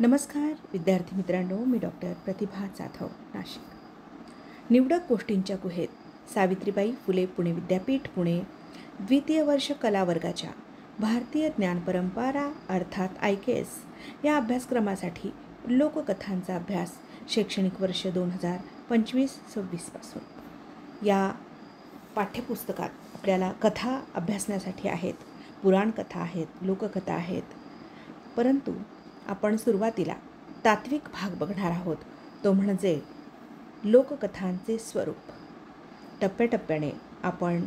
नमस्कार विद्यार्थी मित्रांनो, मी डॉक्टर प्रतिभा जाधव, नाशिक. निवडक गोष्टींच्या गुहेत सावित्रीबाई फुले पुणे विद्यापीठ पुणे द्वितीय वर्ष कला वर्गाच्या भारतीय ज्ञानपरंपरा अर्थात IKS या अभ्यासक्रमासाठी लोककथांचा अभ्यास शैक्षणिक वर्ष 2025-26 पासून या पाठ्यपुस्तकात आपल्याला कथा अभ्यासण्यासाठी आहेत. पुराणकथा आहेत, लोककथा आहेत, परंतु आपण सुरुवातीला तात्विक भाग बघणार आहोत, तो म्हणजे लोककथांचे स्वरूप. टप्प्याटप्प्याने आपण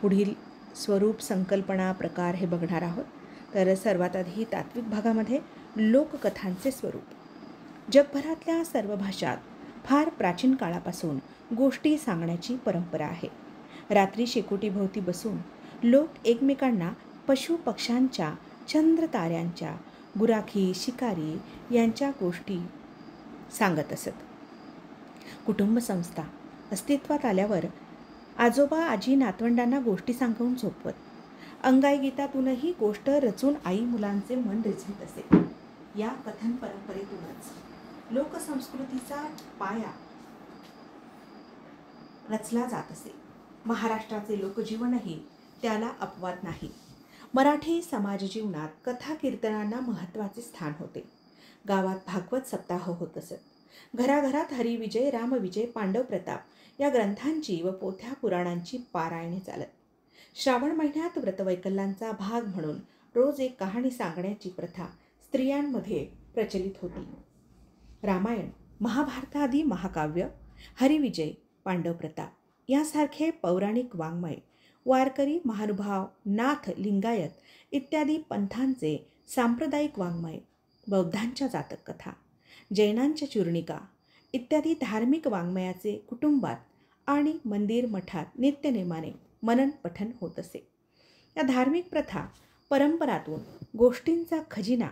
पुढील स्वरूप, संकल्पना, प्रकार हे बघणार आहोत. तर सर्वात आधी तात्विक भागामध्ये लोककथांचे स्वरूप. जगभरातल्या सर्व भाषात फार प्राचीन काळापासून गोष्टी सांगण्याची परंपरा आहे. रात्री शेकोटीभोवती बसून लोक एकमेकांना पशु पक्ष्यांच्या, चंद्र ताऱ्यांच्या, गुराखी, शिकारी यांच्या गोष्टी सांगत असत. कुटुंब संस्था अस्तित्वात आल्यावर आजोबा आजी नातवंडांना गोष्टी सांगून झोपवत. अंगाई गीतातूनही गोष्ट रचून आई मुलांचे मन रिझवीत असे. या कथन परंपरेतूनच लोकसंस्कृतीचा पाया रचला जात असे. महाराष्ट्राचे लोकजीवनही त्याला अपवाद नाही. मराठी समाज जीवनात कथा कीर्तनांना महत्त्वाचे स्थान होते. गावात भागवत सप्ताह होत असत. घराघरात हरिविजय, रामविजय, पांडव प्रताप या ग्रंथांची व पोथ्या पुराणांची पारायणे चालत. श्रावण महिन्यात व्रतवैकल्यांचा भाग म्हणून रोज एक कहाणी सांगण्याची प्रथा स्त्रियांमध्ये प्रचलित होती. रामायण, महाभारतादी महाकाव्य, हरिविजय, पांडव प्रताप यासारखे पौराणिक वाङ्मय, वारकरी, महानुभाव, नाथ, लिंगायत इत्यादी पंथांचे सांप्रदायिक वाङ्मय, बौद्धांच्या जातक कथा, जैनांच्या चूर्णिका इत्यादी धार्मिक वाङ्मयाचे कुटुंबात आणि मंदिर मठात नित्यनेमाने मनन पठन होत असे. या धार्मिक प्रथा परंपरातून गोष्टींचा खजिना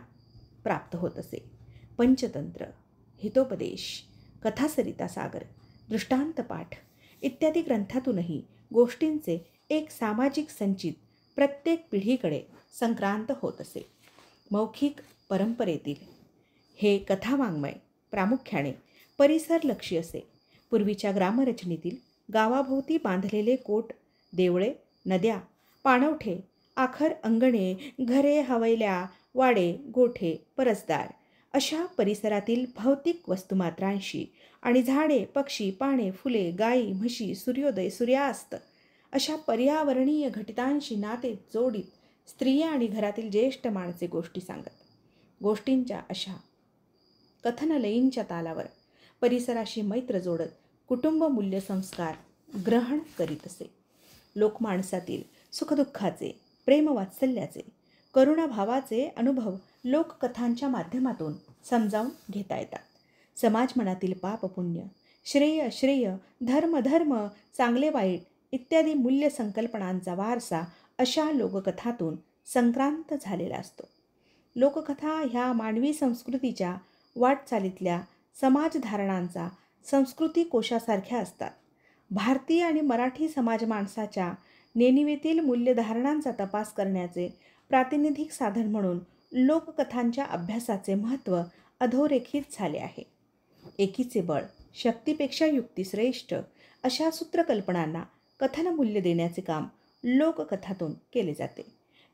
प्राप्त होत असे. पंचतंत्र, हितोपदेश, कथासरिता सागर, दृष्टांतपाठ इत्यादी ग्रंथातूनही गोष्टींचे एक सामाजिक संचित प्रत्येक पिढीकडे संक्रांत होत असे. मौखिक परंपरेतील हे कथावाङ्मय प्रामुख्याने परिसरलक्षी असे. पूर्वीच्या ग्रामरचनेतील गावाभोवती बांधलेले कोट, देवळे, नद्या, पाणवठे, आखर अंगणे, घरे, हवेल्या, वाडे, गोठे, परसदार अशा परिसरातील भौतिक वस्तुमात्रांशी आणि झाडे, पक्षी, पाने, फुले, गायी, म्हशी, सूर्योदय, सूर्यास्त अशा पर्यावरणीय घटितांशी नाते जोडीत स्त्रिया आणि घरातील ज्येष्ठ माणसे गोष्टी सांगत. गोष्टींच्या अशा कथनलयींच्या तालावर परिसराशी मैत्र जोडत कुटुंब मूल्यसंस्कार ग्रहण करीत असे. लोकमानसातील सुखदुःखाचे, प्रेमवात्सल्याचे, करुणाभावाचे अनुभव लोककथांच्या माध्यमातून समजावून घेता येतात. समाज मनातील पाप पुण्य, श्रेय अश्रेय, धर्म धर्म, चांगले वाईट इत्यादी मूल्य संकल्पनांचा वारसा अशा लोककथातून संक्रांत झालेला असतो. लोककथा ह्या मानवी संस्कृतीच्या वाटचालीतल्या समाजधारणांचा संस्कृती कोशासारख्या असतात. भारतीय आणि मराठी समाज माणसाच्या नेणिवेतील मूल्यधारणांचा तपास करण्याचे प्रातिनिधिक साधन म्हणून लोककथांच्या अभ्यासाचे महत्त्व अधोरेखित झाले आहे. एकीचे बळ, शक्तीपेक्षा युक्ती श्रेष्ठ अशा सूत्रकल्पनांना कथनमूल्य देण्याचे काम लोककथातून केले जाते.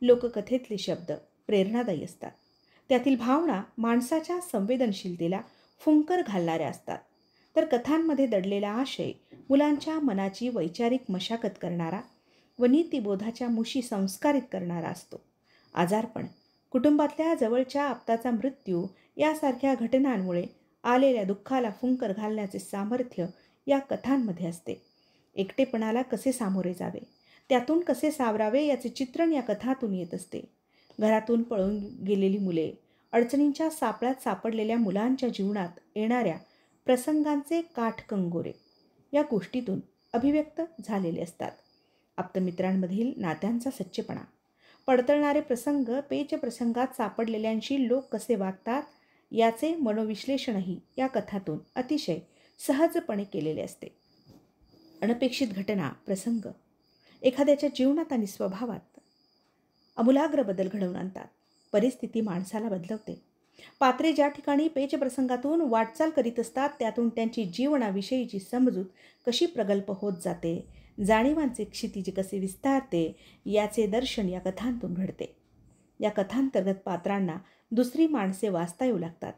लोककथेतले शब्द प्रेरणादायी असतात. त्यातील भावना माणसाच्या संवेदनशीलतेला फुंकर घालणाऱ्या असतात. तर कथांमध्ये दडलेला आशय मुलांच्या मनाची वैचारिक मशागत करणारा व नीतिबोधाच्या मुशी संस्कारित करणारा असतो. आजारपण, कुटुंबातल्या जवळच्या आप्ताचा मृत्यू यासारख्या घटनांमुळे आलेल्या दुःखाला फुंकर घालण्याचे सामर्थ्य या कथांमध्ये असते. एकटेपणाला कसे सामोरे जावे, त्यातून कसे सावरावे याचे चित्रण या कथातून येत असते. घरातून पळून गेलेली मुले, अडचणींच्या सापळ्यात सापडलेल्या मुलांच्या जीवनात येणाऱ्या प्रसंगांचे काठकंगोरे या गोष्टीतून अभिव्यक्त झालेले असतात. आप्तमित्रांमधील नात्यांचा सच्चेपणा, पडतळणारे प्रसंग, पेचप्रसंगात सापडलेल्यांशी लोक कसे वागतात याचे मनोविश्लेषणही या कथातून अतिशय सहजपणे केलेले असते. अनपेक्षित घटना, प्रसंग एखाद्याच्या जीवनात आणि स्वभावात आमूलाग्र बदल घडवून आणतात. परिस्थिती माणसाला बदलवते. पात्रे ज्या ठिकाणी पेचप्रसंगातून वाटचाल करीत असतात त्यातून त्यांची जीवनाविषयीची समजूत कशी प्रगल्भ होत जाते, जाणीवांचे क्षितिज कसे विस्तारते याचे दर्शन या कथांतून घडते. या कथांतर्गत पात्रांना दुसरी माणसे वाचता येऊ लागतात.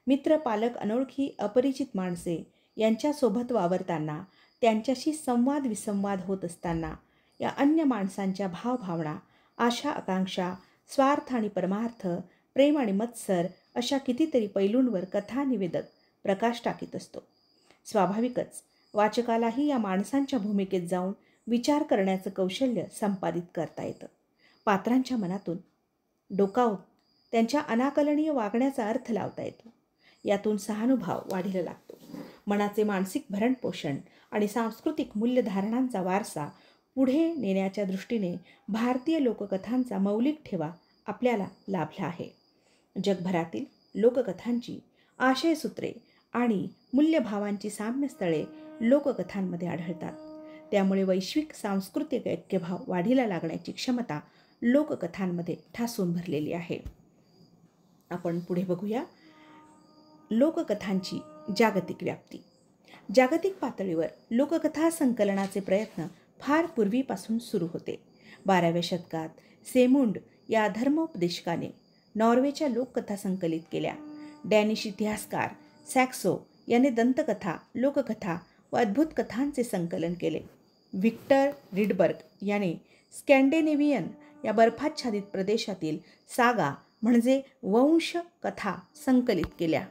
मित्र, पालक, अनोळखी, अपरिचित माणसे यांच्यासोबत वावरताना, त्यांच्याशी संवाद विसंवाद होत असताना या अन्य माणसांच्या भावभावना, आशा, आकांक्षा, स्वार्थ आणि परमार्थ, प्रेम आणि मत्सर अशा कितीतरी पैलूंवर कथा निवेदक प्रकाश टाकीत असतो. स्वाभाविकच वाचकालाही या माणसांच्या भूमिकेत जाऊन विचार करण्याचं कौशल्य संपादित करता येतं. पात्रांच्या मनातून डोकावून त्यांच्या अनाकलनीय वागण्याचा अर्थ लावता येतो. यातून सहानुभाव वाढीला लागतो. मनाचे मानसिक भरणपोषण आणि सांस्कृतिक मूल्यधारणांचा वारसा पुढे नेण्याच्या दृष्टीने भारतीय लोककथांचा मौलिक ठेवा आपल्याला लाभला आहे. जगभरातील लोककथांची आशयसूत्रे आणि मूल्यभावांची साम्यस्थळे लोककथांमध्ये आढळतात. त्यामुळे वैश्विक सांस्कृतिक ऐक्यभाव वाढीला लागण्याची क्षमता लोककथांमध्ये ठासून भरलेली आहे. आपण पुढे बघूया लोककथांची जागतिक व्याप्ती. जागतिक पातळीवर लोककथा संकलनाचे प्रयत्न फार पूर्वीपासून सुरू होते. 12व्या शतकात सेमुंड या धर्मोपदेशकाने नॉर्वेच्या लोककथा संकलित केल्या. डॅनिश इतिहासकार सॅक्सो याने दंतकथा, लोककथा व अद्भुत कथांचे संकलन केले. व्हिक्टर रिडबर्ग याने स्कॅन्डिनेव्हियन या बर्फाच्छादित प्रदेशातील सागा म्हणजे वंश कथा संकलित केल्या.